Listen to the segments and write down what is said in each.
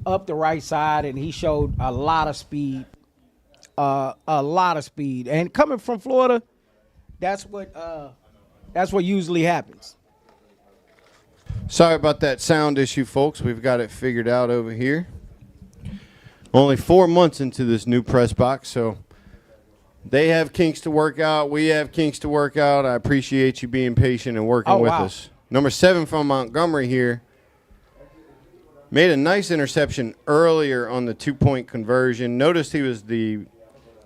up the right side, and he showed a lot of speed. A lot of speed. And coming from Florida, that's what usually happens. Sorry about that sound issue, folks. We've got it figured out over here. Only 4 months into this new press box, so they have kinks to work out. We have kinks to work out. I appreciate you being patient and working with us. Number 7 from Montgomery here made a nice interception earlier on the 2-point conversion. Noticed he was the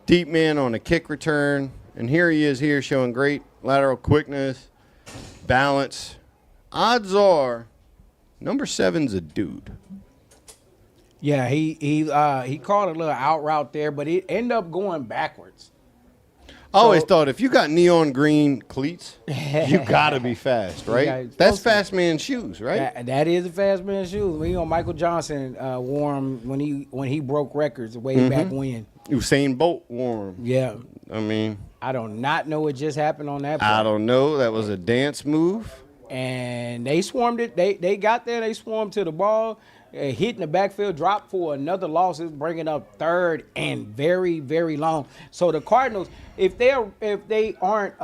deep man on a kick return, and here he is here showing great lateral quickness, balance. Odds are number 7's a dude. Yeah, he caught a little out route there, but it ended up going backwards. I always thought if you got neon green cleats, you got to be fast, right? Yeah, that's fast man shoes, right? That is a fast man shoes. Michael Johnson wore them when he broke records way back when. Usain Bolt wore them. Yeah. I mean, I do not know what just happened on that play. I don't know. That was a dance move. And they swarmed it. They got there. They swarmed to the ball, hit in the backfield, dropped for another loss. It's bringing up 3rd and very, very long. So the Cardinals, if they aren't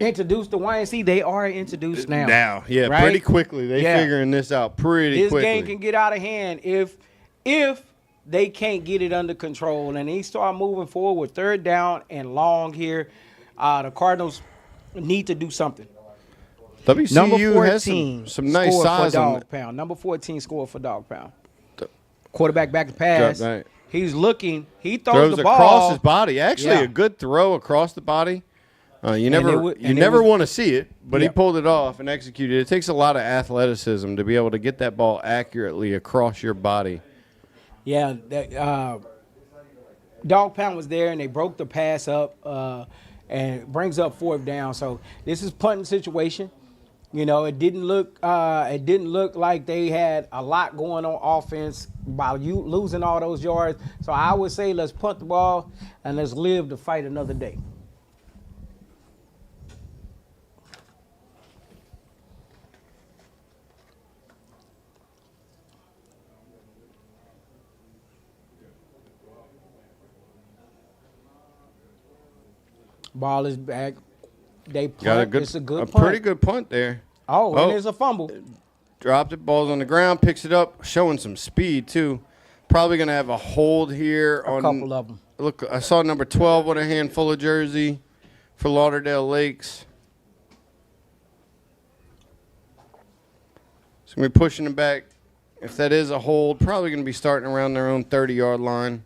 introduced to YNC, they are introduced now. Now, yeah, right? pretty quickly. They figuring this out pretty quickly. This game can get out of hand if they can't get it under control and they start moving forward with 3rd down and long here. The Cardinals need to do something. WCU Number 14 has some nice size for on dog pound. Number 14 scored for dog pound. Quarterback back to pass. Right. He's looking. He throws the ball across his body. Actually, a good throw across the body. You never want to see it, but he pulled it off and executed it. It takes a lot of athleticism to be able to get that ball accurately across your body. Yeah, dog pound was there, and they broke the pass up. And brings up 4th down. So this is punting situation. It didn't look like they had a lot going on offense by you losing all those yards. So I would say let's punt the ball and let's live to fight another day. Ball is back. They punt. It's a good punt. Pretty good punt there. And there's a fumble. Dropped it. Ball's on the ground. Picks it up. Showing some speed, too. Probably going to have a hold here. A couple of them. Look, I saw number 12 with a handful of jersey for Lauderdale Lakes. So going to be pushing it back. If that is a hold, probably going to be starting around their own 30-yard line.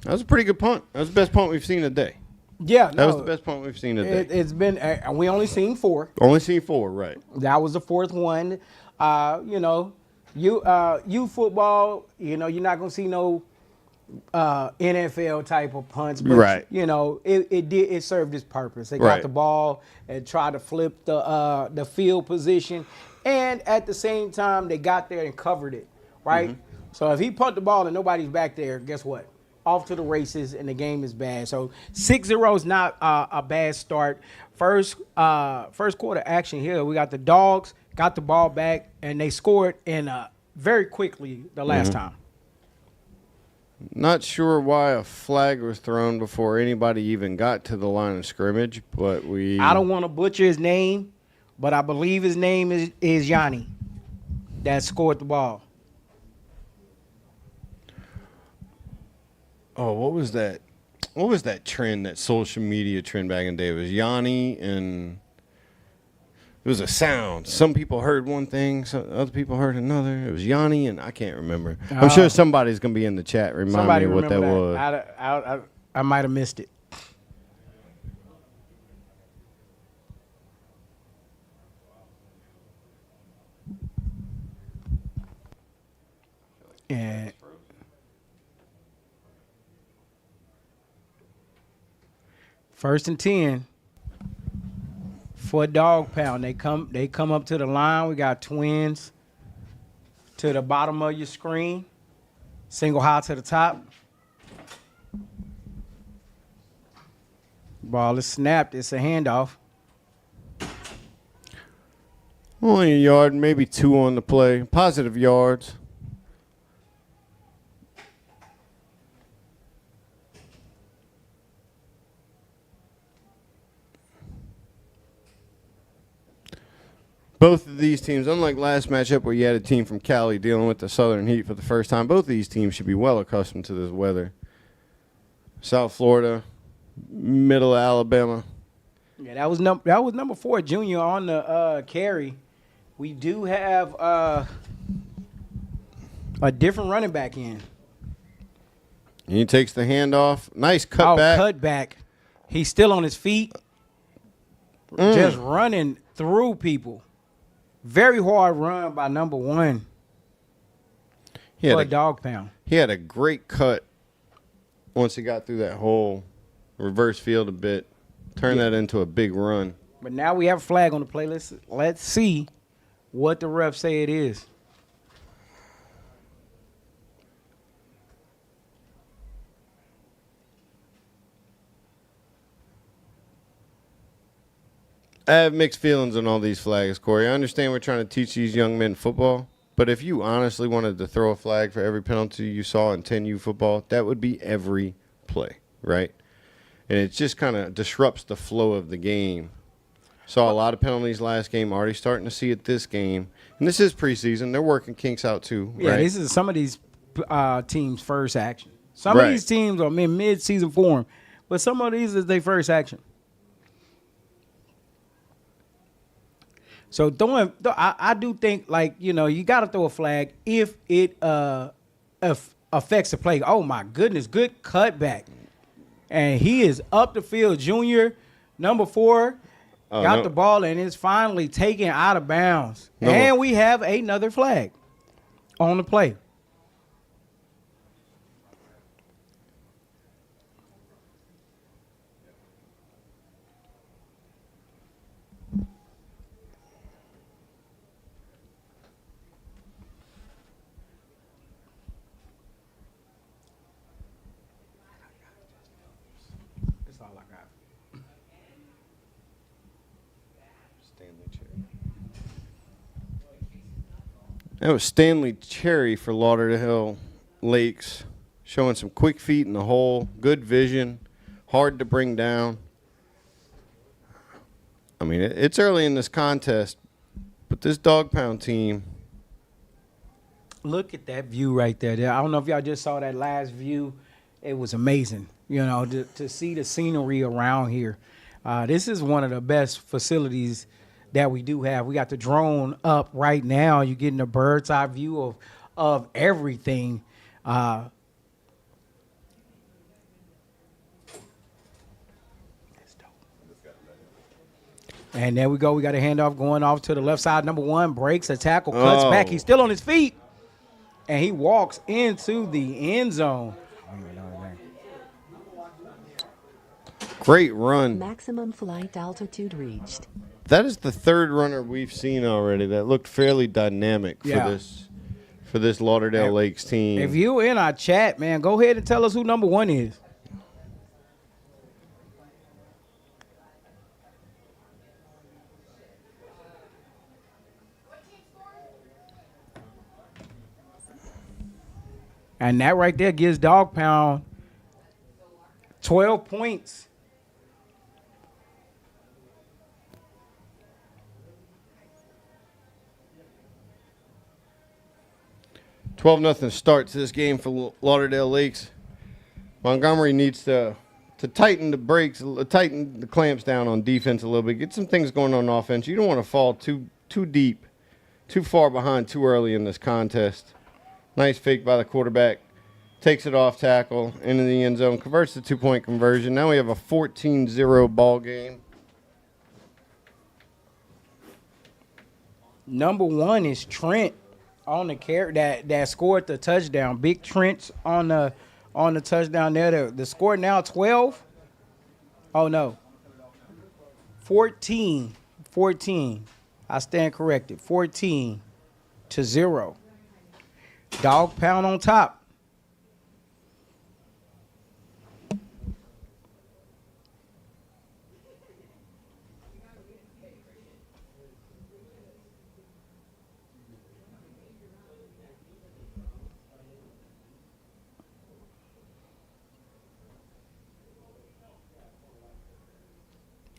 That was a pretty good punt. That was the best punt we've seen today. Yeah, that was the best punt we've seen today. It's been we only seen 4. Only seen 4, right? That was the 4th one. You football. You're not gonna see no NFL type of punts, but right. It served its purpose. They got the ball and tried to flip the field position, and at the same time they got there and covered it. Right. Mm-hmm. So if he punt the ball and nobody's back there, guess what? Off to the races, and the game is bad. So 6-0 is not a bad start. First quarter action here. We got the Dogs, got the ball back, and they scored very quickly the last time. Not sure why a flag was thrown before anybody even got to the line of scrimmage, but I don't want to butcher his name, but I believe his name is Yanni that scored the ball. Oh, what was that? What was that trend, that social media trend back in the day? It was Yanni, and it was a sound. Some people heard one thing, other people heard another. It was Yanni, and I can't remember. I'm sure somebody's going to be in the chat remind me what that was. I might have missed it. And First and 10 for dog pound. They come up to the line. We got twins to the bottom of your screen. Single high to the top. Ball is snapped. It's a handoff. Only a yard, maybe 2 on the play. Positive yards. Both of these teams, unlike last matchup where you had a team from Cali dealing with the southern heat for the first time, both of these teams should be well accustomed to this weather. South Florida, middle Alabama. Yeah, that was number 4, Junior, on the carry. We do have a different running back in. He takes the handoff. Nice cutback. Cutback. He's still on his feet, just running through people. Very hard run by number 1 for a dog pound. He had a great cut once he got through that hole, reverse field a bit, turn that into a big run. But now we have a flag on the play. Let's see what the refs say it is. I have mixed feelings on all these flags, Corey. I understand we're trying to teach these young men football, but if you honestly wanted to throw a flag for every penalty you saw in 10U football, that would be every play, right? And it just kind of disrupts the flow of the game. Saw a lot of penalties last game, already starting to see it this game. And this is preseason. They're working kinks out too, right? Yeah, this is some of these teams' first action. Some of these teams are in mid-season form, but some of these is their first action. So I do think, like, you know, you got to throw a flag if it affects the play. Oh, my goodness, good cutback. And he is up the field. Junior, number 4, got the ball and is finally taken out of bounds. And we have another flag on the play. That was Stanley Cherry for Lauderdale Lakes, showing some quick feet in the hole, good vision, hard to bring down. I mean, it's early in this contest, but this dog pound team. Look at that view right there. I don't know if y'all just saw that last view. It was amazing, you know, to see the scenery around here. This is one of the best facilities that we do have. We got the drone up right now. You're getting a bird's eye view of everything. That's dope. And there we go. We got a handoff going off to the left side. Number 1 breaks a tackle, cuts back. He's still on his feet, and he walks into the end zone. Great run. Maximum flight altitude reached. That is the 3rd runner we've seen already that looked fairly dynamic for this Lauderdale Lakes team. If you in our chat, man, go ahead and tell us who number 1 is. And that right there gives Dog Pound 12 points. $12-0 start to this game for Lauderdale Lakes. Montgomery needs to tighten the brakes, tighten the clamps down on defense a little bit. Get some things going on offense. You don't want to fall too deep, too far behind too early in this contest. Nice fake by the quarterback. Takes it off tackle into the end zone. Converts the 2-point conversion. Now we have a 14-0 ball game. Number 1 is Trent on the carry that scored the touchdown. Big Trent on the touchdown there. The score now 12. Oh no. 14. I stand corrected. 14-0. Dog Pound on top.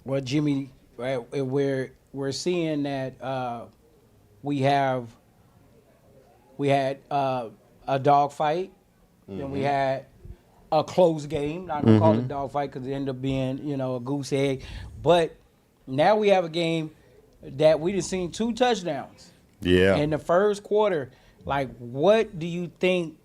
Well, Jimmy, we're seeing that we have we had a dog fight, then we had a close game. Not gonna call it a dog fight because it ended up being a goose egg, but now we have a game that we just seen 2 touchdowns. Yeah. In the first quarter. Like, what do you think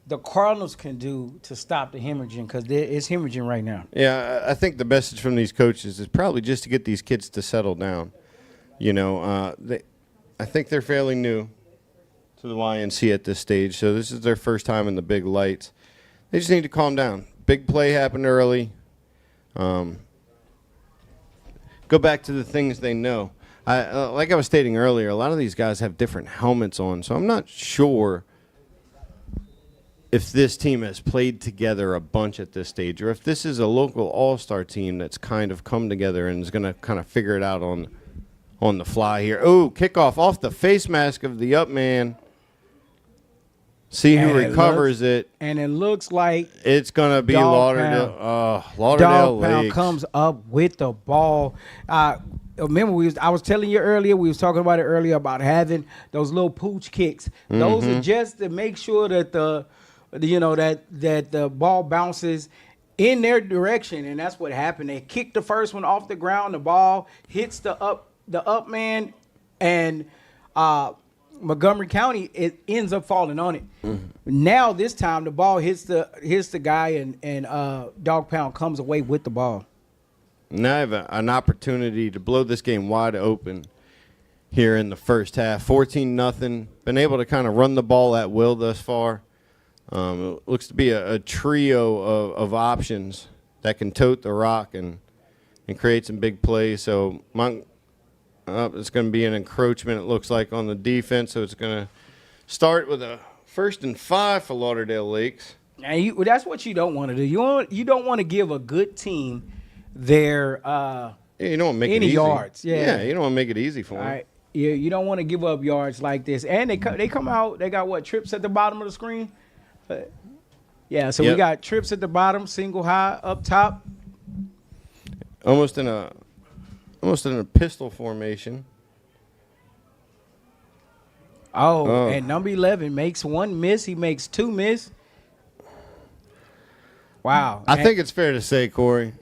the Cardinals can do to stop the hemorrhaging? Because it's hemorrhaging right now. Yeah, I think the message from these coaches is probably just to get these kids to settle down. I think they're fairly new to the YNC at this stage, so this is their first time in the big lights. They just need to calm down. Big play happened early. Go back to the things they know. Like I was stating earlier, a lot of these guys have different helmets on, so I'm not sure if this team has played together a bunch at this stage or if this is a local all-star team that's kind of come together and is going to kind of figure it out on the fly here. Oh, kickoff off the face mask of the up man. See who recovers it. And it looks like it's going to be Lauderdale. Lauderdale Dog Pound Lakes comes up with the ball. Remember, I was telling you earlier, we was talking about it earlier about having those little pooch kicks. Those are just to make sure that that the ball bounces in their direction, and that's what happened. They kicked the first one off the ground. The ball hits the up man, and Montgomery County, it ends up falling on it. Now this time the ball hits the guy, and Dog Pound comes away with the ball. Now I have an opportunity to blow this game wide open here in the first half. 14-0. Been able to kind of run the ball at will thus far. It looks to be a trio of options that can tote the rock and create some big plays. So it's going to be an encroachment, it looks like, on the defense. So it's going to start with a 1st and 5 for Lauderdale Lakes. And that's what you don't want to do. You don't want to give a good team their you don't want to make any it easy. yards. Yeah, you don't want to make it easy for them. All right. Yeah, you don't want to give up yards like this. And they come out. They got trips at the bottom of the screen. Yeah, so we got trips at the bottom, single high up top. Almost in a pistol formation. And number 11 makes 1 miss. He makes 2 miss. Wow. I think it's fair to say, Corey,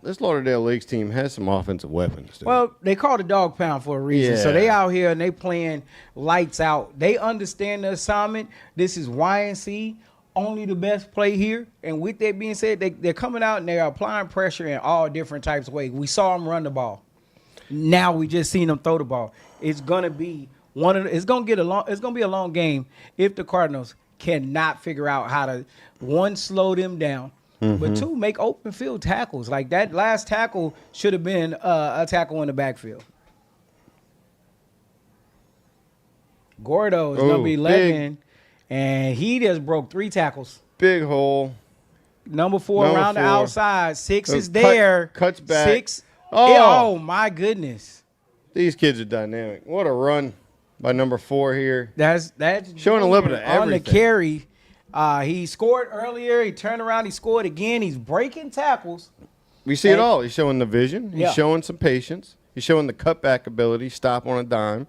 this Lauderdale Lakes team has some offensive weapons. Well, they call it Dog Pound for a reason. Yeah. So they out here and they playing lights out. They understand the assignment. This is YNC, only the best play here. And with that being said, they're coming out and they're applying pressure in all different types of ways. We saw them run the ball. Now we just seen them throw the ball. It's gonna be it's gonna be a long game if the Cardinals cannot figure out how to, 1, slow them down. But 2, make open field tackles. Like that last tackle should have been a tackle in the backfield. Gordo is number 11, and he just broke 3 tackles. Big hole. Number 4 around the outside. 6 is there. Cuts back. 6. Oh, my goodness. These kids are dynamic. What a run by number 4 here. That's showing a little bit of everything. On the carry. He scored earlier. He turned around. He scored again. He's breaking tackles. We see it all. He's showing the vision. He's Yeah. showing some patience. He's showing the cutback ability, stop on a dime.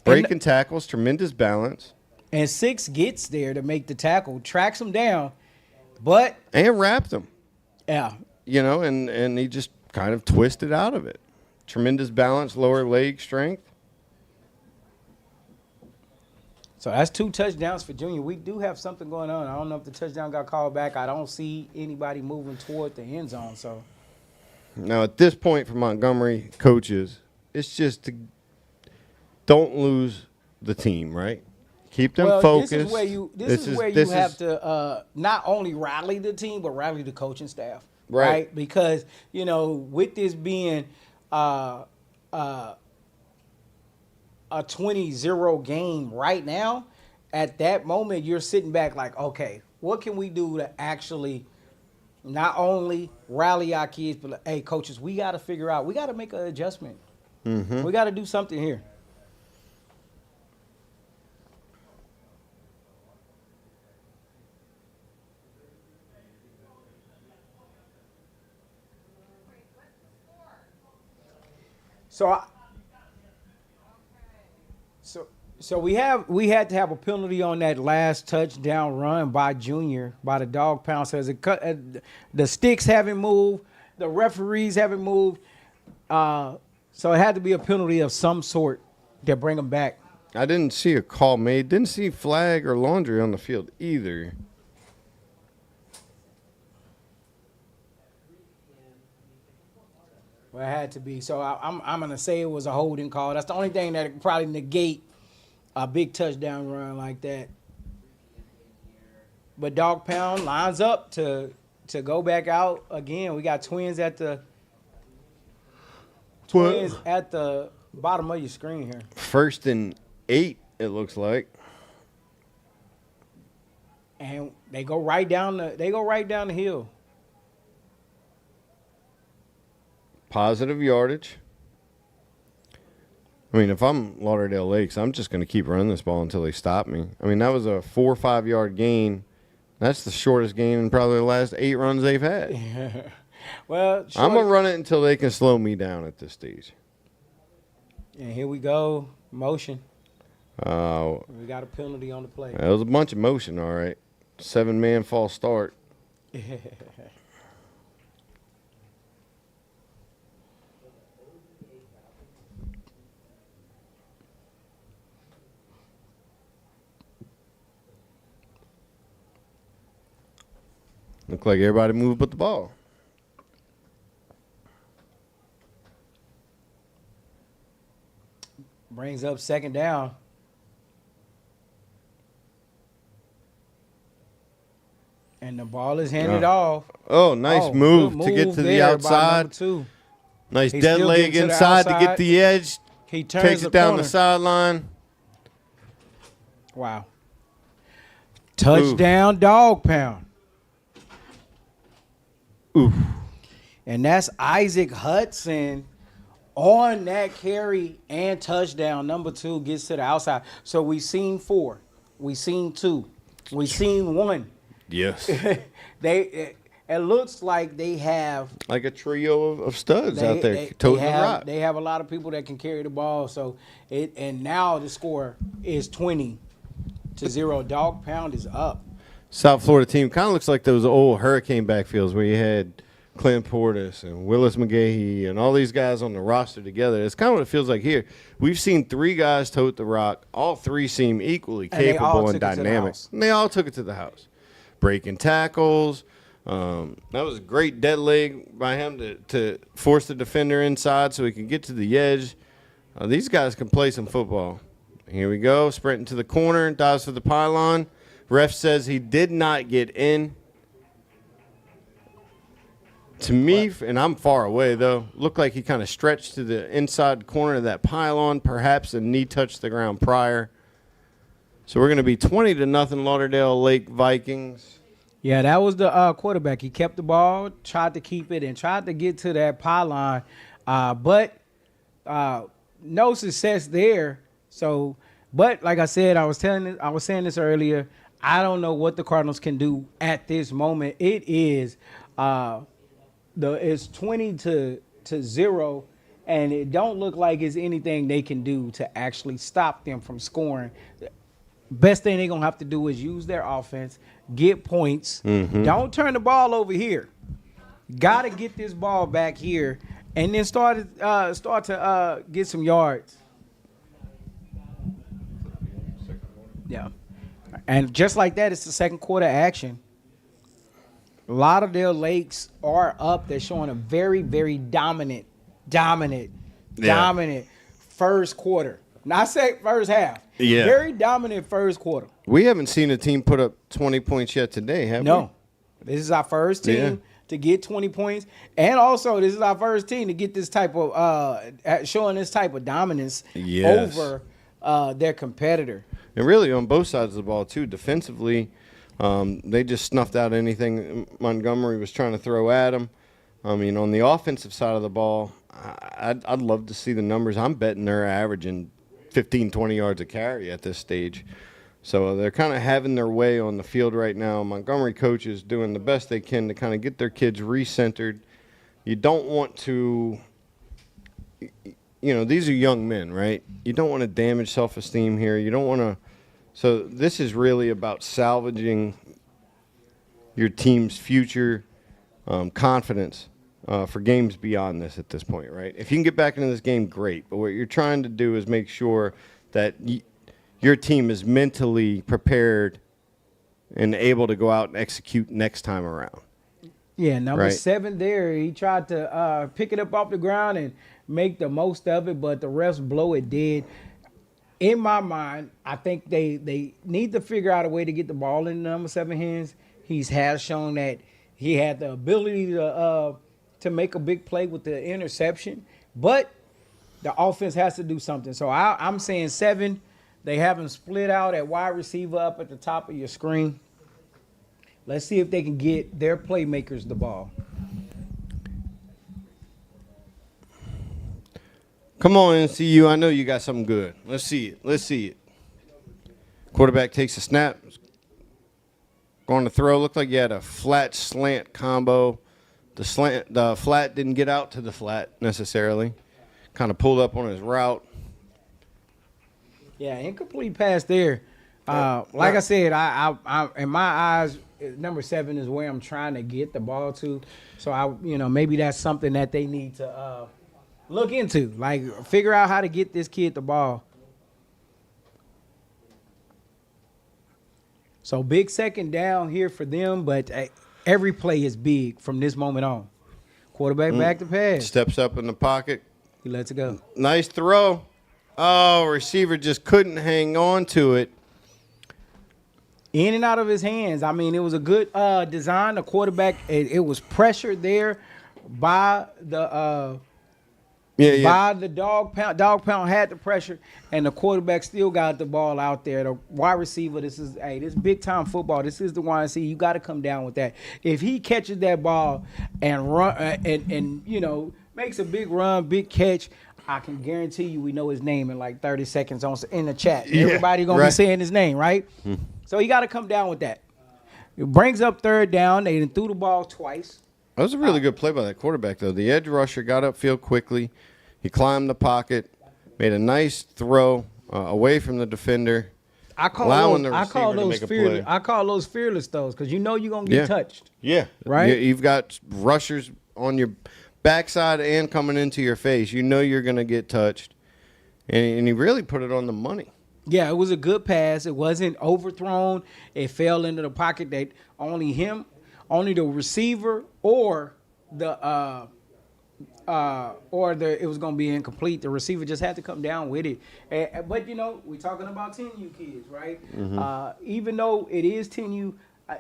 Breaking tackles, tremendous balance. And 6 gets there to make the tackle, tracks him down, And wrapped him. Yeah. And he just kind of twisted out of it. Tremendous balance, lower leg strength. So that's 2 touchdowns for Junior. We do have something going on. I don't know if the touchdown got called back. I don't see anybody moving toward the end zone. So now at this point for Montgomery coaches, it's just don't lose the team, right? Keep them focused. This is where you have to not only rally the team, but rally the coaching staff. Right? Because, with this being a 20-0 game right now, at that moment you're sitting back like, okay, what can we do to actually not only rally our kids, but hey, coaches, we got to figure out, we got to make an adjustment. We got to do something here. So we had to have a penalty on that last touchdown run by Junior by the dog pound. So the sticks haven't moved, the referees haven't moved, so it had to be a penalty of some sort to bring them back. I didn't see a call made. Didn't see flag or laundry on the field either. Well, it had to be. So I'm gonna say it was a holding call. That's the only thing that could probably negate a big touchdown run like that. But dog pound lines up to go back out again. We got twins at the bottom of your screen here. 1st and 8, it looks like. And they go right down the hill. Positive yardage. I mean, if I'm Lauderdale Lakes, I'm just going to keep running this ball until they stop me. I mean, that was a 4 or 5 yard gain. That's the shortest gain in probably the last 8 runs they've had. Yeah. Well, I'm going to run it until they can slow me down at this stage. And here we go. Motion. We got a penalty on the play. That was a bunch of motion, all right. 7-man false start. Look like everybody moved but the ball. Brings up 2nd down. And the ball is handed off. Oh, nice move to get to the outside. Nice dead leg inside to get the edge. He takes it down the sideline. Wow. Touchdown, dog pound. Oof. And that's Isaac Hudson on that carry and touchdown. Number 2 gets to the outside. So we seen 4. We seen 2. We seen 1. Yes. It looks like they have like a trio of studs out there toting the rock. They have a lot of people that can carry the ball. So and now the score is 20-0. Dog pound is up. South Florida team kind of looks like those old Hurricane backfields where you had Clint Portis and Willis McGahee and all these guys on the roster together. It's kind of what it feels like here. We've seen 3 guys tote the rock. All 3 seem equally capable and dynamic. And they all took it to the house. Breaking tackles. That was a great dead leg by him to force the defender inside so he can get to the edge. These guys can play some football. Here we go. Sprinting to the corner. Dives for the pylon. Ref says he did not get in. To me, and I'm far away, though, looked like he kind of stretched to the inside corner of that pylon. Perhaps a knee touched the ground prior. So we're going to be 20-0 Lauderdale Lake Vikings. Yeah, that was the quarterback. He kept the ball, tried to keep it, and tried to get to that pylon. But no success there. So, but like I said, I was saying this earlier, I don't know what the Cardinals can do at this moment. It is it's 20-0, and it don't look like it's anything they can do to actually stop them from scoring. Best thing they're gonna have to do is use their offense, get points. Mm-hmm. Don't turn the ball over here. Got to get this ball back here, and then start to get some yards. Yeah. And just like that, it's the 2nd quarter action. Lauderdale Lakes are up. They're showing a very, very dominant first quarter. Not first half. Yeah. Very dominant first quarter. We haven't seen a team put up 20 points yet today, have we? No. This is our first team to get 20 points. And also, this is our first team to get this type of showing this type of dominance over their competitor. And really on both sides of the ball, too. Defensively, they just snuffed out anything Montgomery was trying to throw at them. I mean, on the offensive side of the ball, I'd love to see the numbers. I'm betting they're averaging 15, 20 yards a carry at this stage. So they're kind of having their way on the field right now. Montgomery coaches doing the best they can to kind of get their kids recentered. You don't want to these are young men, right? You don't want to damage self-esteem here. You don't want to. So this is really about salvaging your team's future confidence for games beyond this at this point, right? If you can get back into this game, great. But what you're trying to do is make sure that your team is mentally prepared and able to go out and execute next time around. Yeah, number Right. 7 there, he tried to pick it up off the ground and make the most of it, but the refs blow it dead. In my mind, I think they need to figure out a way to get the ball in number 7 hands. He has shown that he had the ability to make a big play with the interception, but the offense has to do something. So I'm saying 7. They have him split out at wide receiver up at the top of your screen. Let's see if they can get their playmakers the ball. Come on, NCU. I know you got something good. Let's see it. Quarterback takes a snap. Going to throw. Looked like you had a flat slant combo. The flat didn't get out to the flat necessarily. Kind of pulled up on his route. Yeah, incomplete pass there. Like I said, I in my eyes, number 7 is where I'm trying to get the ball to. So maybe that's something that they need to look into. Like, figure out how to get this kid the ball. So big second down here for them, but every play is big from this moment on. Quarterback back to pass. Steps up in the pocket. He lets it go. Nice throw. Oh, receiver just couldn't hang on to it. In and out of his hands. I mean, it was a good design. The quarterback, it was pressure there by the by the dog pound. Dog pound had the pressure, and the quarterback still got the ball out there. The wide receiver, this big time football. This is the YNC. You got to come down with that. If he catches that ball and run and makes a big run, big catch, I can guarantee you we know his name in like 30 seconds in the chat. Yeah, Everybody gonna be saying his name, right? So you got to come down with that. It brings up third down. They threw the ball twice. That was a really good play by that quarterback, though. The edge rusher got upfield quickly. He climbed the pocket, made a nice throw away from the defender, allowing the receiver to make a play. I call those fearless throws because you're going to get touched. Yeah. Right? You've got rushers on your backside and coming into your face. You know you're going to get touched. And he really put it on the money. Yeah, it was a good pass. It wasn't overthrown. It fell into the pocket that only the receiver or it was going to be incomplete. The receiver just had to come down with it. But we're talking about 10U kids, right? Mm-hmm. Even though it is 10U,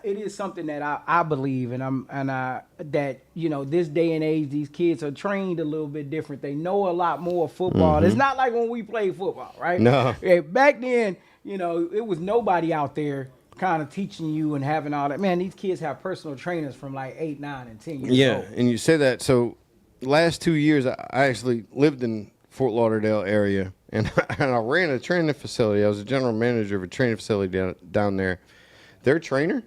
it is something that I believe, that this day and age, these kids are trained a little bit different. They know a lot more football. Mm-hmm. It's not like when we played football, right? No. Back then, it was nobody out there kind of teaching you and having all that. Man, these kids have personal trainers from like 8, 9, and 10 years old. Yeah, and you say that. So last 2 years, I actually lived in Fort Lauderdale area, and I ran a training facility. I was a general manager of a training facility down there. Their trainer,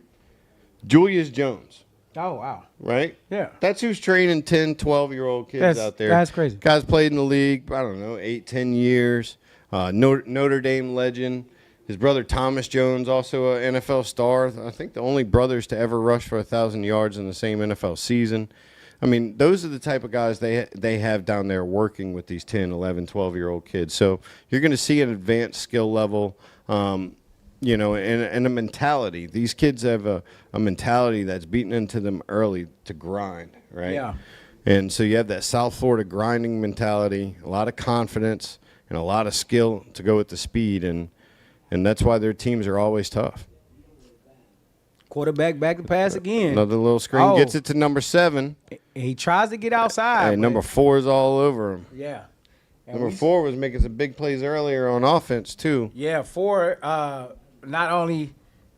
Julius Jones. Oh, wow. Right? Yeah. That's who's training 10, 12-year-old kids out there. That's crazy. Guys played in the league, I don't know, 8, 10 years. Notre Dame legend. His brother Thomas Jones, also an NFL star. I think the only brothers to ever rush for 1,000 yards in the same NFL season. I mean, those are the type of guys they have down there working with these 10, 11, 12-year-old kids. So you're going to see an advanced skill level, and a mentality. These kids have a mentality that's beaten into them early to grind, right? Yeah. And so you have that South Florida grinding mentality, a lot of confidence, and a lot of skill to go with the speed, and that's why their teams are always tough. Quarterback back to pass again. Another little screen. Gets it to number 7. He tries to get outside. Hey, number 4 is all over him. Yeah. And number 4 was making some big plays earlier on offense, too. Yeah, 4 not only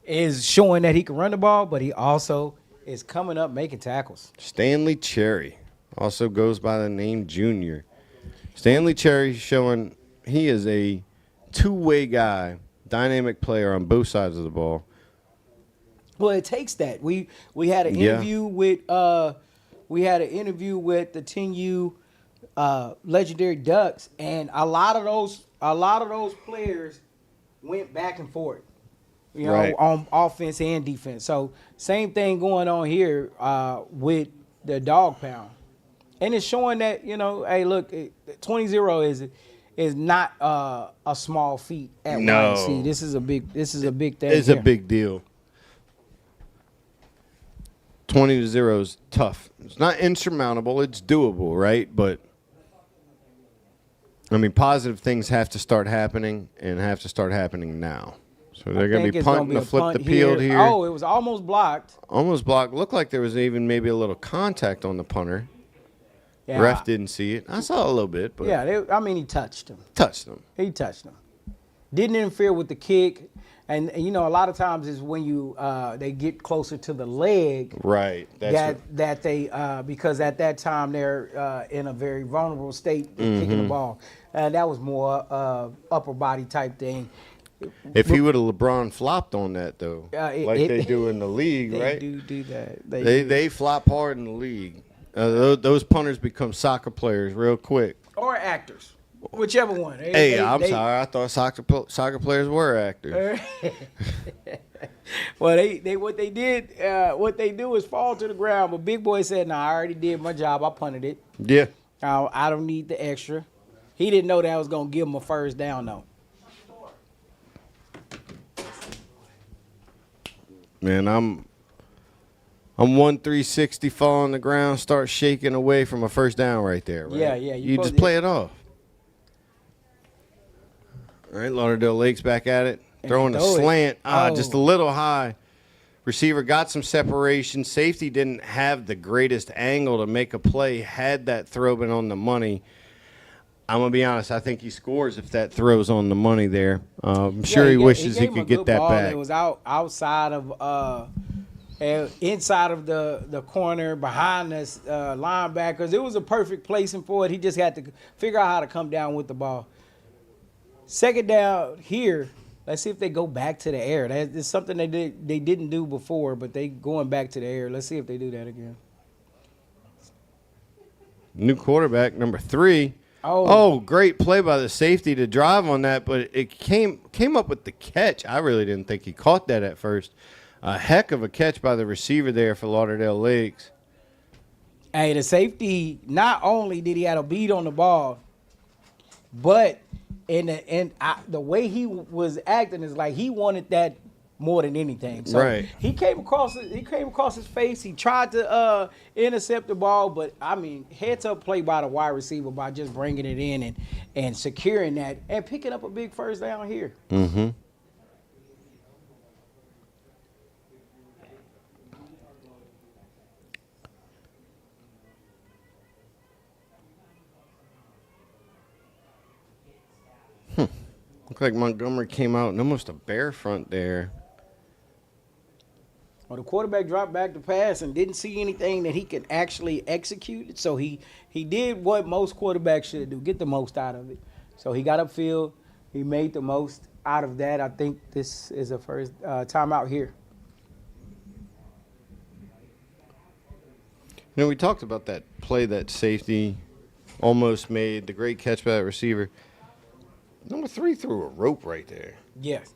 is showing that he can run the ball, but he also is coming up making tackles. Stanley Cherry also goes by the name Junior. Stanley Cherry showing he is a two-way guy, dynamic player on both sides of the ball. Well, it takes that. We had an interview with the 10U legendary ducks, and a lot of those players went back and forth, Right. on offense and defense. So same thing going on here with the dog pound, and it's showing that hey, look, 20-0 is not a small feat at No. YNC. This is a big thing. It's here. a big deal. 20-0 is tough. It's not insurmountable. It's doable, right? But I mean, positive things have to start happening and have to start happening now. So they're going to be punting to flip the field here. Oh, it was almost blocked. Almost blocked. Looked like there was even maybe a little contact on the punter. Yeah. Ref didn't see it. I saw a little bit, but Yeah, he touched him. touched him. He touched him. Didn't interfere with the kick. And a lot of times is when they get closer to the leg, Right. that they because at that time they're in a very vulnerable state kicking the ball. That was more upper body type thing. If he would have LeBron flopped on that though, they do in the league, They right? do that. They flop hard in the league. Those punters become soccer players real quick. Or actors, whichever one. I'm sorry. I thought soccer players were actors. Well, what they do is fall to the ground. But Big Boy said, "No, I already did my job. I punted it. Yeah. I don't need the extra." He didn't know that I was gonna give him a first down though. Man, I'm 1-360, fall on the ground, start shaking away from a first down right there. Right? Yeah. You just play it off. All right, Lauderdale Lake's back at it. Throwing a slant. Just a little high. Receiver got some separation. Safety didn't have the greatest angle to make a play. Had that throw been on the money. I'm going to be honest. I think he scores if that throw's on the money there. I'm sure he wishes he could get that back. It was outside of inside of the corner behind us linebackers. It was a perfect placing for it. He just had to figure out how to come down with the ball. Second down here. Let's see if they go back to the air. That's something they didn't do before, but they going back to the air. Let's see if they do that again. New quarterback, number 3. Oh, great play by the safety to drive on that, but it came up with the catch. I really didn't think he caught that at first. A heck of a catch by the receiver there for Lauderdale Lakes. Hey, the safety, not only did he have a beat on the ball, but the way he was acting is like he wanted that more than anything. So right. He came across his face. He tried to intercept the ball, but I mean, heads up play by the wide receiver by just bringing it in and securing that and picking up a big first down here. Mm-hmm. Looked like Montgomery came out and almost a bear front there. Well, the quarterback dropped back to pass and didn't see anything that he could actually execute. So he did what most quarterbacks should do, get the most out of it. So he got upfield. He made the most out of that. I think this is a first timeout here. You know, we talked about that play that safety almost made, the great catch by that receiver. Number 3 threw a rope right there. Yes.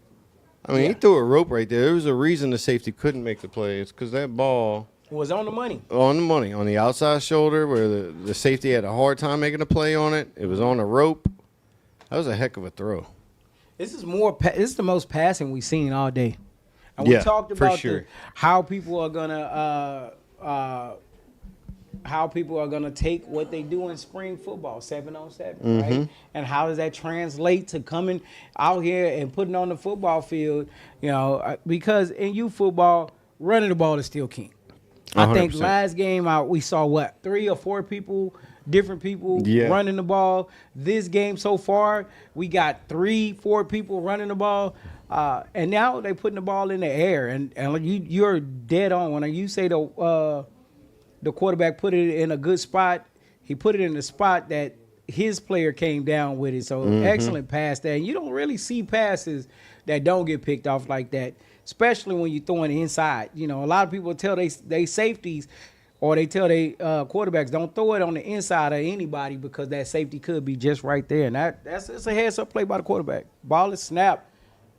I mean, he threw a rope right there. There was a reason the safety couldn't make the play. It's because that ball was on the money. On the money. On the outside shoulder where the safety had a hard time making a play on it. It was on a rope. That was a heck of a throw. This is the most passing we've seen all day. And we talked about how people are gonna take what they do in spring football, 7-on-7, right? And how does that translate to coming out here and putting on the football field? Because in youth football, running the ball is still king. 100%. I think last game we saw 3 or 4 different people running the ball. This game so far, we got 3-4 people running the ball. And now they're putting the ball in the air. And you're dead on when you say the quarterback put it in a good spot. He put it in the spot that his player came down with it. So excellent pass there. And you don't really see passes that don't get picked off like that, especially when you're throwing inside. A lot of people tell they safeties or they tell they quarterbacks don't throw it on the inside of anybody because that safety could be just right there, and that's it's a heads up play by the quarterback. Ball is snapped.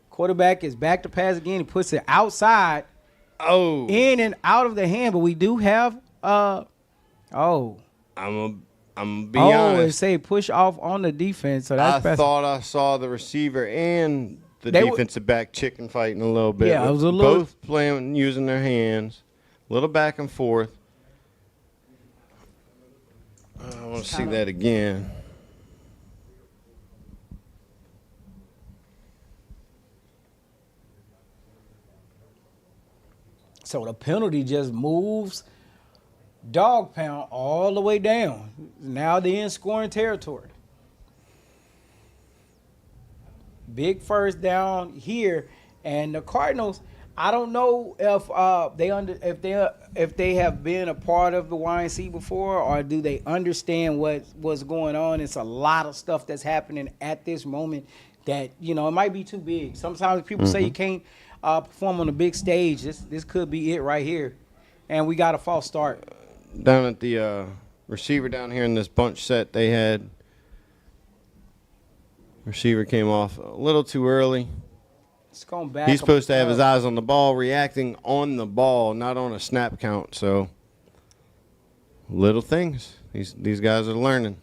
Quarterback is back to pass again. He puts it outside, Oh, in and out of the hand. But we do have oh. I'm gonna be Oh, it honest. say push off on the defense. So I that's thought I saw the receiver and the They were- defensive back chicken fighting a little bit. Yeah, it was a little- both playing using their hands, a little back and forth. I want to see that again. so the penalty just moves dog pound all the way down. Now they're in scoring territory. Big first down here, and the Cardinals. I don't know if if they have been a part of the YNC before, or do they understand what's going on. It's a lot of stuff that's happening at this moment that it might be too big. Sometimes people say you can't perform on a big stage. This could be it right here, and we got a false start. Down at the receiver down here in this bunch set they had. Receiver came off a little too early. It's going back. He's supposed to have his eyes on the ball, reacting on the ball, not on a snap count. So, little things. These guys are learning.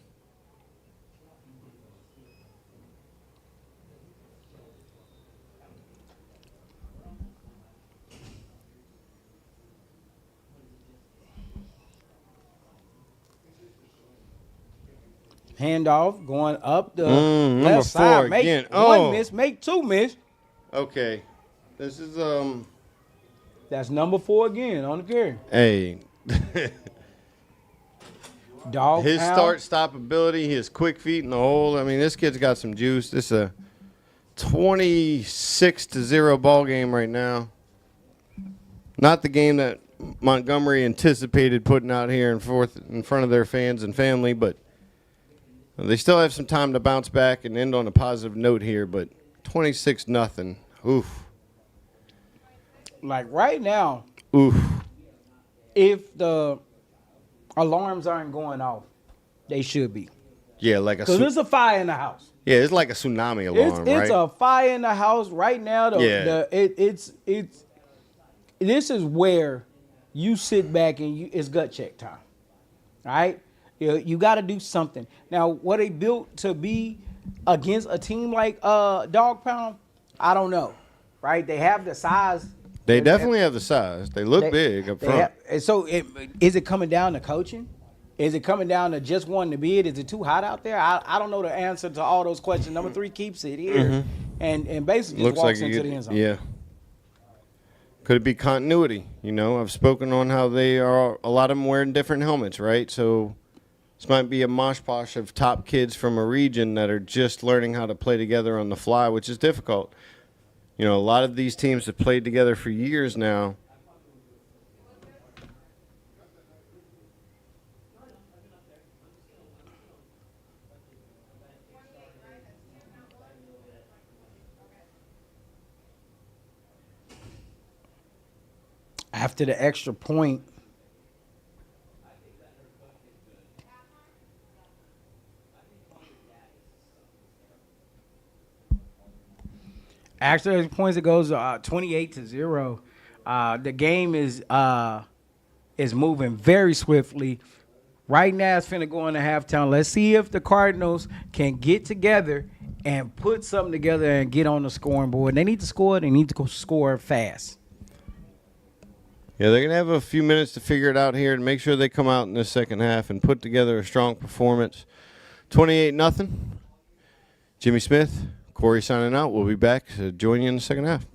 Handoff going up the number left side. 4 Make again. one Oh. miss, make two miss. Okay, this is That's number 4 again on the carry. Hey, Dog his pound. start-stop ability, his quick feet in the hole. I mean, this kid's got some juice. This is a 26-0 ball game right now. Not the game that Montgomery anticipated putting out here in front of their fans and family, but they still have some time to bounce back and end on a positive note here. But 26-0. Oof. Like right now, Oof. if the alarms aren't going off, they should be. Yeah, like Because there's a fire in the house. it's like a tsunami alarm, It's right? a fire in the house right now. This is where you sit back and it's gut check time. All right? You got to do something. Now, what they built to be against a team like Dog Pound, I don't know. Right? They have the size. They definitely have the size. They look big up front. Is it coming down to coaching? Is it coming down to just wanting to bid? Is it too hot out there? I don't know the answer to all those questions. Number 3 keeps it here and basically just walks into the end zone. Yeah. Could it be continuity? I've spoken on how they are, a lot of them wearing different helmets, right? So this might be a mosh posh of top kids from a region that are just learning how to play together on the fly, which is difficult. A lot of these teams have played together for years now. After the extra point, after the points, it goes 28-0. The game is moving very swiftly. Right now, it's finna go into halftime. Let's see if the Cardinals can get together and put something together and get on the scoring board. They need to score. They need to go score fast. Yeah, they're going to have a few minutes to figure it out here and make sure they come out in the second half and put together a strong performance. 28-0. Jimmy Smith, Corey signing out. We'll be back to join you in the second half.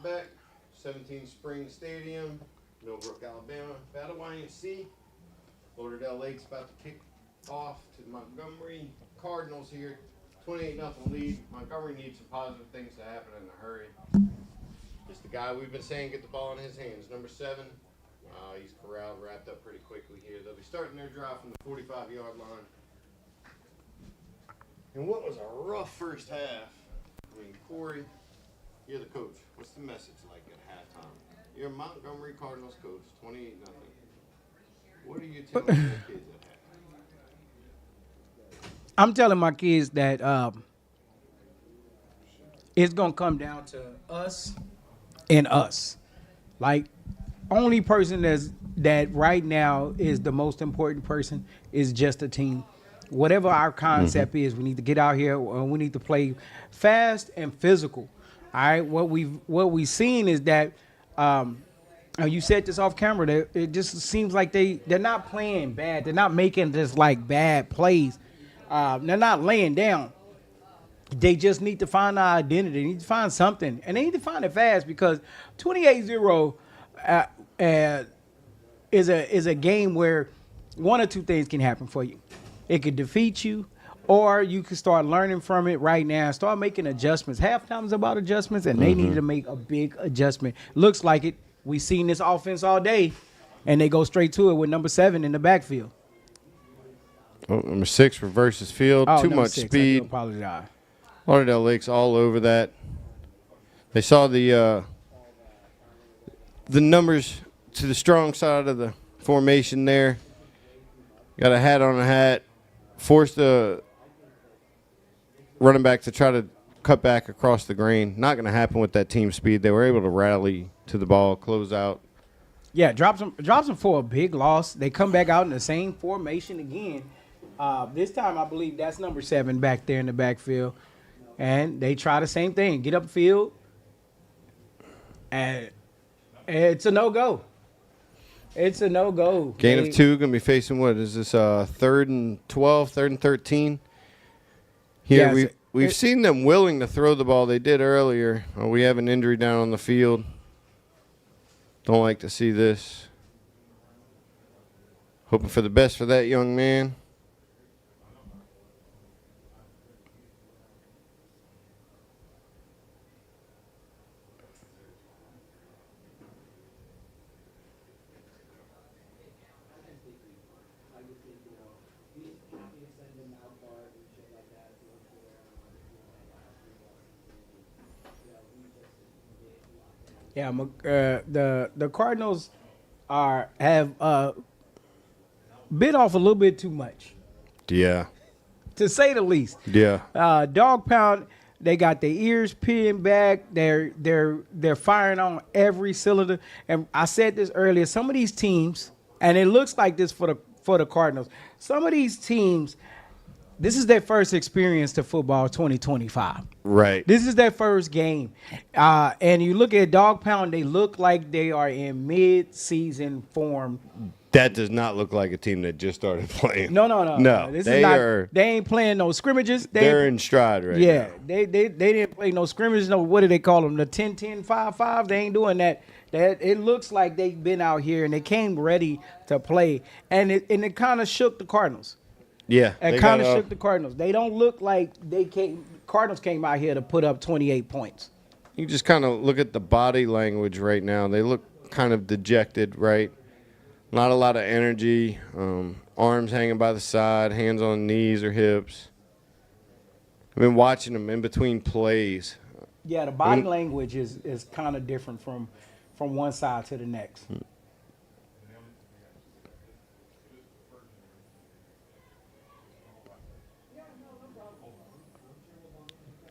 Outback, 17 Spring Stadium, Millbrook, Alabama. Battle YMC. Lauderdale Lake's about to kick off to Montgomery. Cardinals here, 28-0 lead. Montgomery needs some positive things to happen in a hurry. Just the guy we've been saying get the ball in his hands. Number 7. He's corralled, wrapped up pretty quickly here. They'll be starting their drive from the 45-yard line. And what was a rough first half. I mean, Corey, you're the coach. What's the message like at halftime? You're a Montgomery Cardinals coach, 28-0. What are you telling your kids at halftime? I'm telling my kids that it's going to come down to us and us. Like, only person that right now is the most important person is just a team. Whatever our concept is, we need to get out here. We need to play fast and physical. All right. What we've seen is that you said this off camera. That it just seems like they're not playing bad. They're not making just like bad plays. They're not laying down. They just need to find our identity. They need to find something, and they need to find it fast because 28-0 is a game where one or two things can happen for you. It could defeat you, or you can start learning from it right now. Start making adjustments. Halftime is about adjustments, and they need to make a big adjustment. Looks like it. We've seen this offense all day, and they go straight to it with number 7 in the backfield. Oh, number 6 reverses field. Too much 6, speed. I do apologize. Lauderdale Lake's all over that. They saw the numbers to the strong side of the formation there. Got a hat on a hat. Forced the running back to try to cut back across the grain. Not going to happen with that team speed. They were able to rally to the ball, close out. Yeah, drops them for a big loss. They come back out in the same formation again. This time, I believe that's number 7 back there in the backfield. And they try the same thing. Get upfield. And it's a no-go. It's a no-go. Gain of 2, going to be facing what? Is this 3rd and 12, 3rd and 13? Here, Yeah, we've seen them willing to throw the ball. They did earlier. We have an injury down on the field. Don't like to see this. Hoping for the best for that young man. Yeah, the Cardinals have bit off a little bit too much. Yeah. To say the least. Yeah. Dog pound. They got their ears pinned back. They're firing on every cylinder. And I said this earlier. Some of these teams, and it looks like this for the Cardinals. Some of these teams, this is their first experience to football 2025. Right. This is their first game. And you look at Dog Pound, they look like they are in mid-season form. That does not look like a team that just started playing. No. They ain't playing no scrimmages. They're in stride right now. Yeah, they didn't play no scrimmages. No, what do they call them? The 10-10, 5-5. They ain't doing that. It looks like they've been out here and they came ready to play. And it kind of shook the Cardinals. Yeah. It kind of shook the Cardinals. They don't look like Cardinals came out here to put up 28 points. You just kind of look at the body language right now. They look kind of dejected, right? Not a lot of energy, arms hanging by the side, hands on knees or hips. I've been watching them in between plays. Yeah, the body language is kind of different from one side to the next.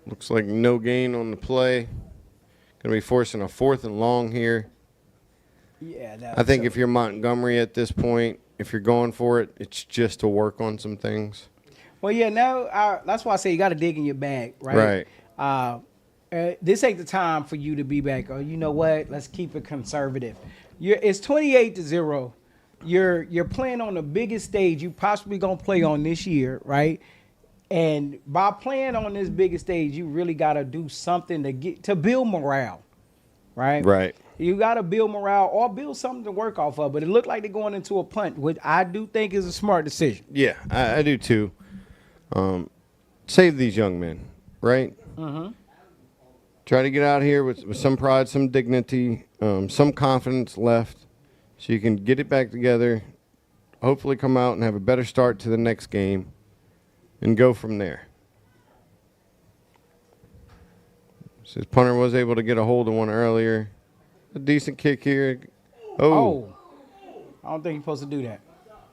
Looks like no gain on the play. Going to be forcing a 4th and long here. Yeah, I think if you're Montgomery at this point, if you're going for it, it's just to work on some things. Well, yeah, now that's why I say you got to dig in your bag, right? Right. This ain't the time for you to be back. Oh, you know what? Let's keep it conservative. It's 28-0. You're playing on the biggest stage you possibly gonna play on this year, right? And by playing on this biggest stage, you really got to do something to build morale. right? Right. You got to build morale or build something to work off of. But it looked like they're going into a punt, which I do think is a smart decision. Yeah, I do too. Save these young men, right? Try to get out here with some pride, some dignity, some confidence left, so you can get it back together, hopefully come out and have a better start to the next game, and go from there. So this punter was able to get a hold of one earlier. A decent kick here. Oh. I don't think you're supposed to do that.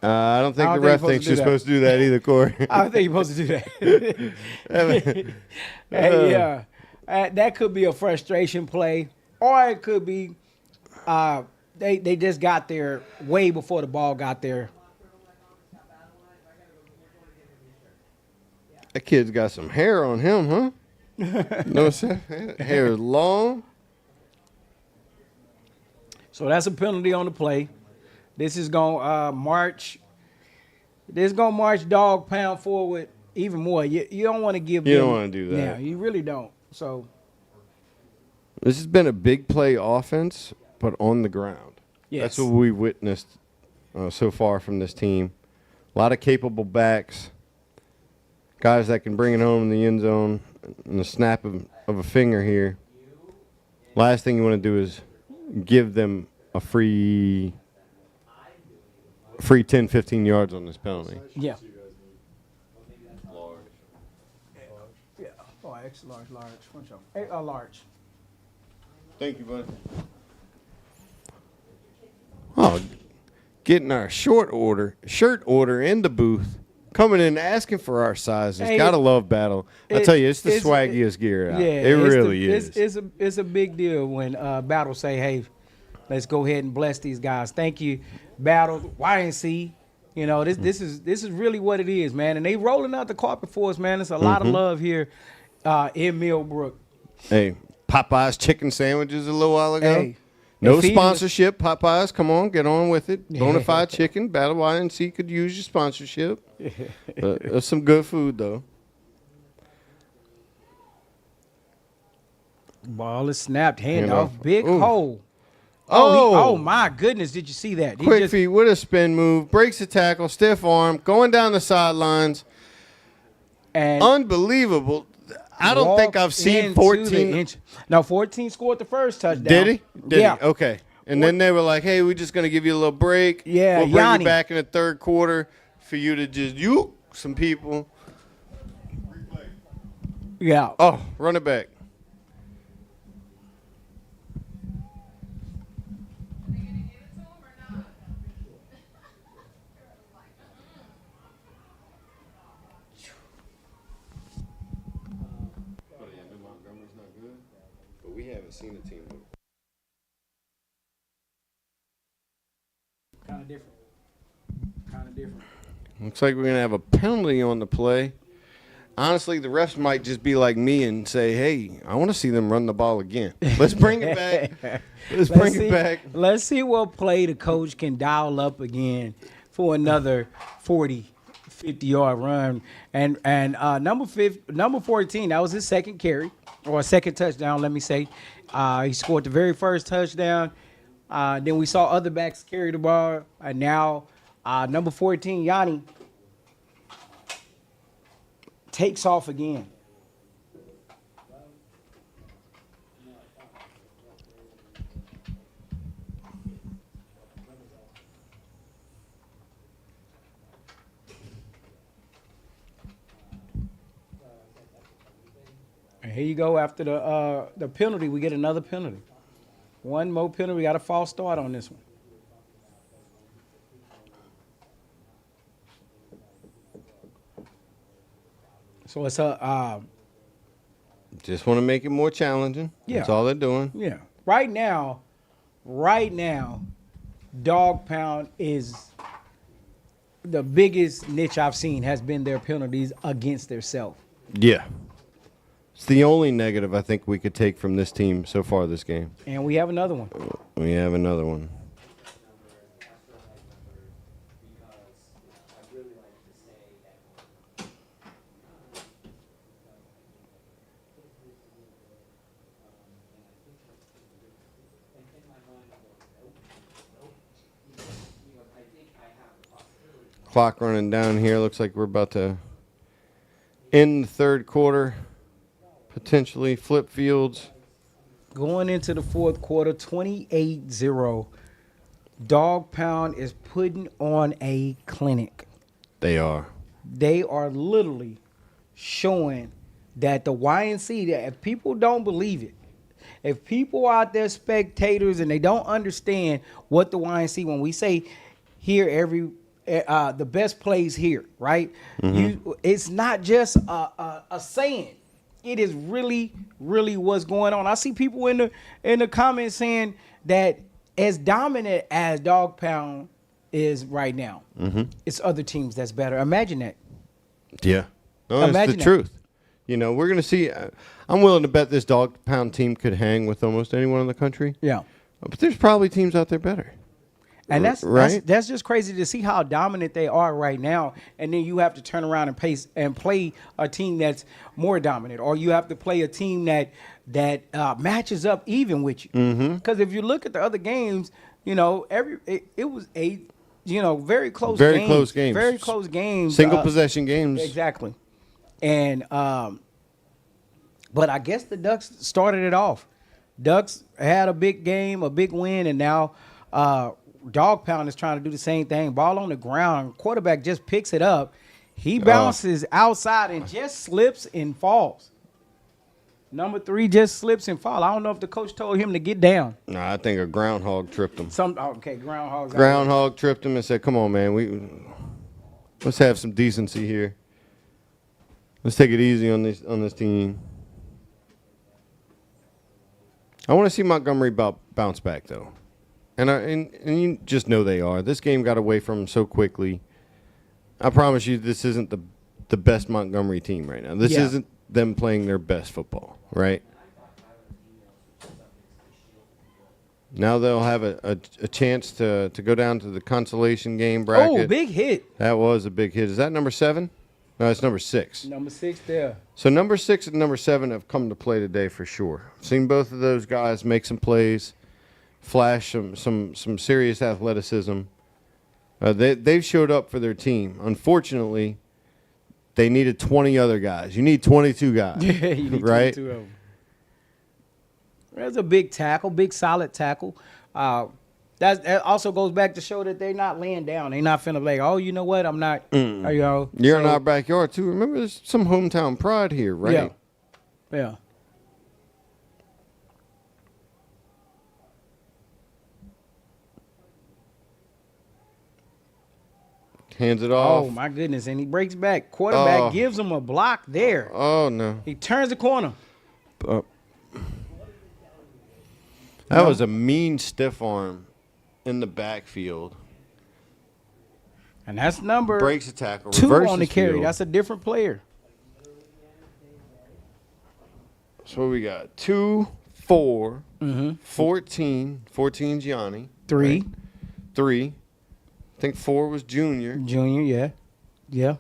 I don't think the ref thinks you're supposed to do that either, Corey. I don't think you're supposed to do that. Yeah. That could be a frustration play, or it could be they just got there way before the ball got there. That kid's got some hair on him, huh? Notice that? Hair is long. So that's a penalty on the play. This is gonna march. This is gonna march dog pound forward even more. You don't want to give. You don't want to do that. Yeah, you really don't. So this has been a big play offense, but on the ground. yes, That's what we witnessed so far from this team. A lot of capable backs, guys that can bring it home in the end zone in the snap of a finger here. Last thing you want to do is give them a free 10, 15 yards on this penalty. yeah. Yeah. Oh, extra large. What's up? Large. Thank you, buddy. Oh, getting our shirt order in the booth, coming in asking for our sizes. Hey, Gotta love Battle. I tell you, it's the swaggiest gear out. Yeah, it really is. It's a big deal when Battle say, "Hey, let's go ahead and bless these guys." Thank you, Battle, YNC. You know, this is really what it is, man. And they rolling out the carpet for us, man. It's a lot of love here in Millbrook. Hey, Popeye's chicken sandwiches a little while ago. Hey, no sponsorship, Popeyes. Come on, get on with it. Bonafide chicken. Battle YNC could use your sponsorship. That's some good food, though. Ball is snapped, handoff, big Ooh. hole. Oh. Oh my goodness! Did you see that? Quick feet with a spin move, breaks the tackle, stiff arm, going down the sidelines. And Unbelievable. I don't think I've seen 14. No, 14 scored the first touchdown. Did he? Yeah. He? Okay. And then they were like, hey, we're just going to give you a little break. Yeah, We'll bring Yanni. you back in the third quarter for you to just juke some people. Yeah. Oh, run it back. But we haven't seen a team. Kind of different. Looks like we're going to have a penalty on the play. Honestly, the refs might just be like me and say, hey, I want to see them run the ball again. Let's bring it back. Let's see what play the coach can dial up again for another 40, 50-yard run. And number 14, that was his second carry, or second touchdown, let me say. He scored the very first touchdown. Then we saw other backs carry the ball. And now number 14, Yanni, takes off again. And here you go. After the penalty, we get another penalty. One more penalty. We got a false start on this one. So it's Just want to make it more challenging. Yeah. That's all they're doing. yeah. Right now, dog pound is the biggest niche I've seen has been their penalties against themselves. Yeah. It's the only negative I think we could take from this team so far this game. And we have another one. We have another one. Clock running down here. Looks like we're about to end the third quarter. Potentially flip fields. Going into the fourth quarter, 28-0. Dog Pound is putting on a clinic. They are. They are literally showing that the YNC, that if people don't believe it, if people out there spectators and they don't understand what the YNC, when we say here the best plays here, right? It's not just a saying. It is really, really what's going on. I see people in the comments saying that as dominant as Dog Pound is right now, it's other teams that's better. Imagine that. Yeah. No, that's the truth. You know, we're going to see. I'm willing to bet this Dog Pound team could hang with almost anyone in the country. Yeah. But there's probably teams out there better. And that's right. That's just crazy to see how dominant they are right now. And then you have to turn around and play a team that's more dominant, or you have to play a team that matches up even with you. Because if you look at the other games, you know, it was very close games. Very close games. Single possession games. Exactly. And but I guess the Ducks started it off. Ducks had a big game, a big win, and now Dog Pound is trying to do the same thing. Ball on the ground. Quarterback just picks it up. He bounces outside and just slips and falls. Number 3 just slips and falls. I don't know if the coach told him to get down. Nah, I think a groundhog tripped him. Groundhog tripped him and said, "Come on, man. Let's have some decency here. Let's take it easy on this team." I want to see Montgomery bounce back though. And you just know they are. This game got away from them so quickly. I promise you this isn't the best Montgomery team right now. This isn't them playing their best football, right? Now they'll have a chance to go down to the consolation game bracket. Oh, big hit. That was a big hit. Is that number 7? No, it's number 6. Number 6 there. So number 6 and number 7 have come to play today for sure. Seen both of those guys make some plays. Flash some serious athleticism. They've showed up for their team. Unfortunately, they needed 20 other guys. You need 22 guys. Yeah, you need right? 22 of them. That's a big tackle, big solid tackle. That also goes back to show that they're not laying down. They're not finna like, oh, you know what? I'm not. You're in our backyard too. Remember, there's some hometown pride here, right? Yeah. Hands it off. Oh, my goodness. And he breaks back. Quarterback gives him a block there. Oh, no. He turns the corner. That was a mean stiff arm in the backfield. And that's number breaks a tackle. 2 on the carry. Field. That's a different player. So what we got 2, 4, 14. 14 Gianni. 3. Right? 3. I think 4 was Junior. Yeah.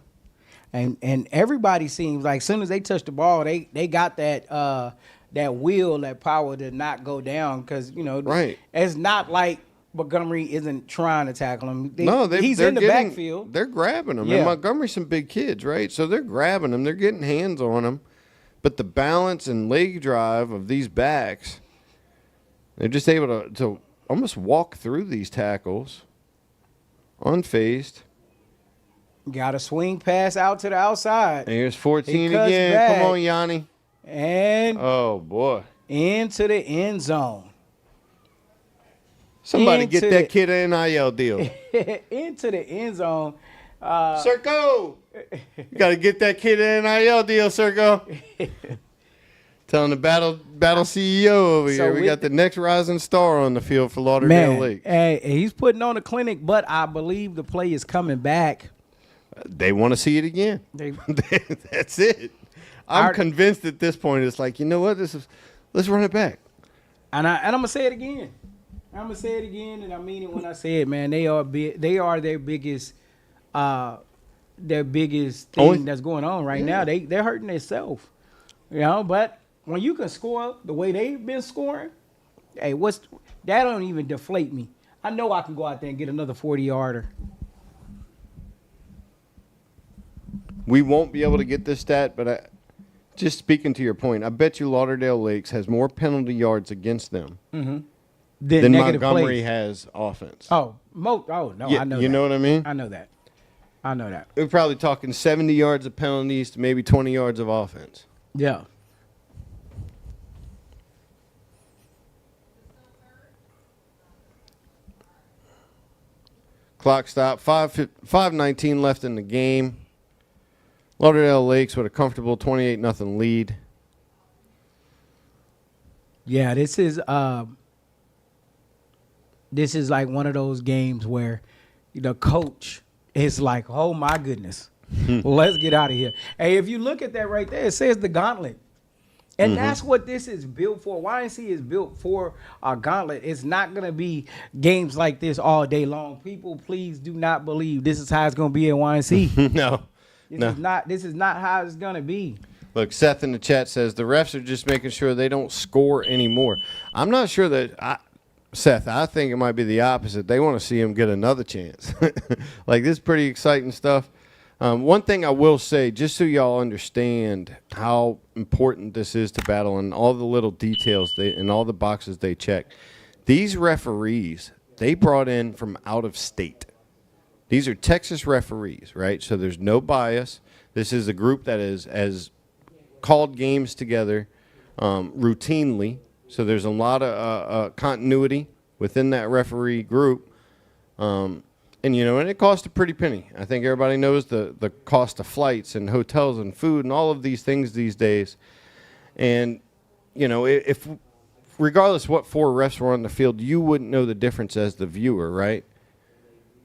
And everybody seems like as soon as they touch the ball, they got that will, that power to not go down because it's not like Montgomery isn't trying to tackle him. He's in the backfield. They're grabbing him. Yeah. And Montgomery's some big kids, right? So they're grabbing him. They're getting hands on him. But the balance and leg drive of these backs, they're just able to almost walk through these tackles. Unfazed. Got a swing pass out to the outside. And here's 14 again. Back. Come on, Yanni. And oh boy, into the end zone. Somebody get that kid an NIL deal. Into the end zone. Circo, you got to get that kid an NIL deal, Circo. Telling the battle CEO over here. We got the next rising star on the field for Lauderdale Lake. Hey, he's putting on a clinic, but I believe the play is coming back. They want to see it again. That's it. I'm convinced at this point. It's like, you know what? Let's run it back. And I'm gonna say it again. And I mean it when I say it, man. They are their biggest thing that's going on right now. They're hurting themselves, But when you can score the way they've been scoring, hey, that don't even deflate me. I know I can go out there and get another 40-yarder. We won't be able to get this stat, but just speaking to your point, I bet you Lauderdale Lakes has more penalty yards against them than Montgomery plays. has offense. Oh, no, Yeah, I know you that. know what I mean? I know that. We're probably talking 70 yards of penalties to maybe 20 yards of offense. Yeah. Clock stop. 5:19 left in the game. Lauderdale Lakes with a comfortable 28-0 lead. Yeah, this is like one of those games where the coach is like, oh my goodness, let's get out of here. Hey, if you look at that right there, it says the gauntlet. And that's what this is built for. YNC is built for a gauntlet. It's not going to be games like this all day long. People, please do not believe this is how it's going to be at YNC. No. This is not how it's going to be. Look, Seth in the chat says the refs are just making sure they don't score anymore. I'm not sure that Seth, I think it might be the opposite. They want to see him get another chance. Like, this is pretty exciting stuff. One thing I will say, just so y'all understand how important this is to battle and all the little details and all the boxes they check, these referees, they brought in from out of state. These are Texas referees, right? So there's no bias. This is a group that has called games together routinely. So there's a lot of continuity within that referee group. And it costs a pretty penny. I think everybody knows the cost of flights and hotels and food and all of these things these days. And, if regardless what 4 refs were on the field, you wouldn't know the difference as the viewer, right?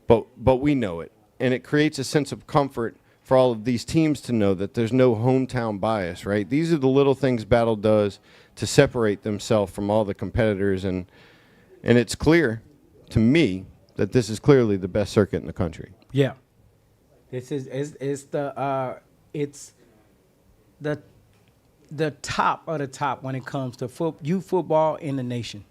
But we know it. And it creates a sense of comfort for all of these teams to know that there's no hometown bias, right? These are the little things Battle does to separate themselves from all the competitors. And it's clear to me that this is clearly the best circuit in the country. Yeah, this is the top of the top when it comes to youth football in the nation.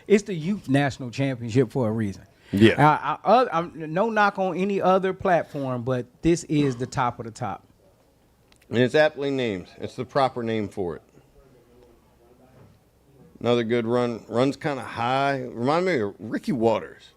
It's the youth national championship for a reason. Yeah, I'm no knock on any other platform, but this is the top of the top. And it's aptly named. It's the proper name for it. Another good run. Runs kind of high. Remind me of Ricky Waters.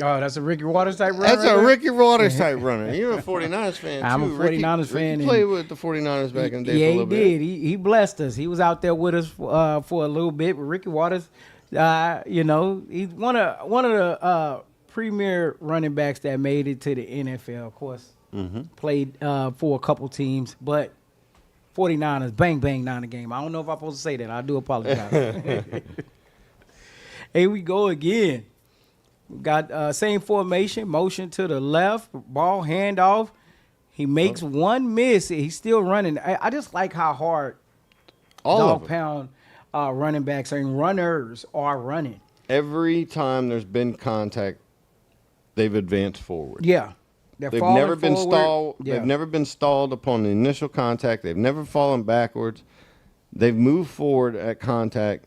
Oh, that's a Ricky Waters type runner? That's a Ricky Waters type runner. You're a 49ers fan, too. I'm a 49ers fan. Ricky played with the 49ers back in the day for a little bit. Yeah, he did. He blessed us. He was out there with us for a little bit. But Ricky Waters, he's one of the premier running backs that made it to the NFL, of course. Played for a couple teams, but 49ers, bang, bang, down the game. I don't know if I'm supposed to say that. I do apologize. Here we go again. We got same formation, motion to the left, ball handoff. He makes one miss. He's still running. I just like how hard dog pound running backs and runners are running. Every time there's been contact, they've advanced forward. Yeah. They've never been stalled. Yeah. They've never been stalled upon the initial contact. They've never fallen backwards. They've moved forward at contact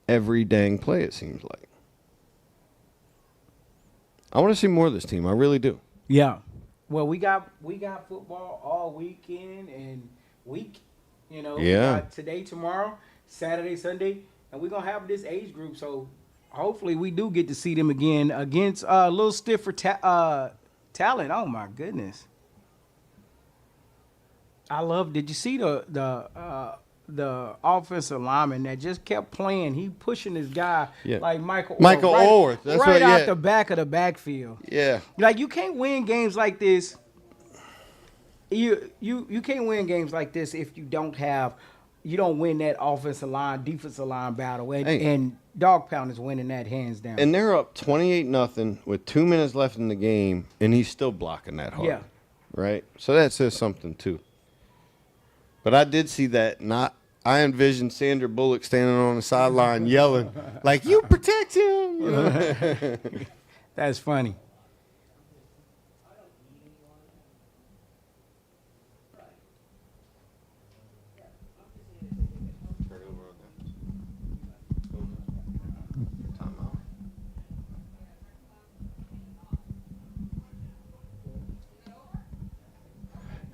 every dang play, it seems like. I want to see more of this team. I really do. Yeah. Well, we got football all weekend and week. We got today, tomorrow, Saturday, Sunday, and we're gonna have this age group. So hopefully we do get to see them again against a little stiffer talent. Oh my goodness! I love. Did you see the offensive lineman that just kept playing? He pushing this guy like Michael Orr. That's right out the back of the backfield. Yeah, like you can't win games like this. You can't win games like this if you don't win that offensive line, defensive line battle, and Dog Pound is winning that hands down. And they're up 28-0 with 2 minutes left in the game, and he's still blocking that hard. Yeah. Right? So that says something, too. But I did see that. I envisioned Sandra Bullock standing on the sideline yelling, like, you protect him. That's funny.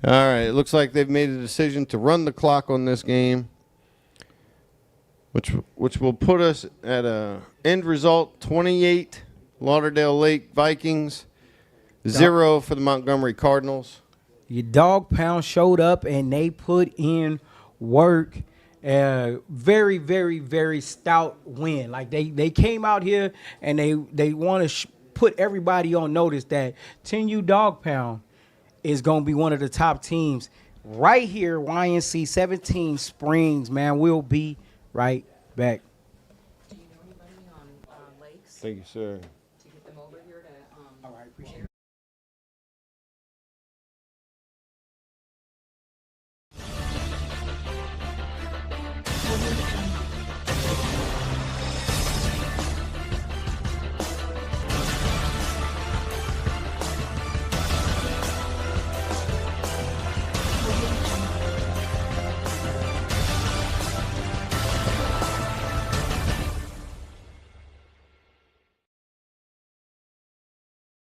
All right, it looks like they've made a decision to run the clock on this game, which will put us at a end result 28 Lauderdale Lake Vikings, 0 for the Montgomery Cardinals. Your dog pound showed up and they put in work. Very, very, very stout win. Like they came out here and they want to put everybody on notice that 10U Dog Pound is going to be one of the top teams right here. YNC 17 Springs, man. We'll be right back. Do you know anybody on lakes? Thank you, sir.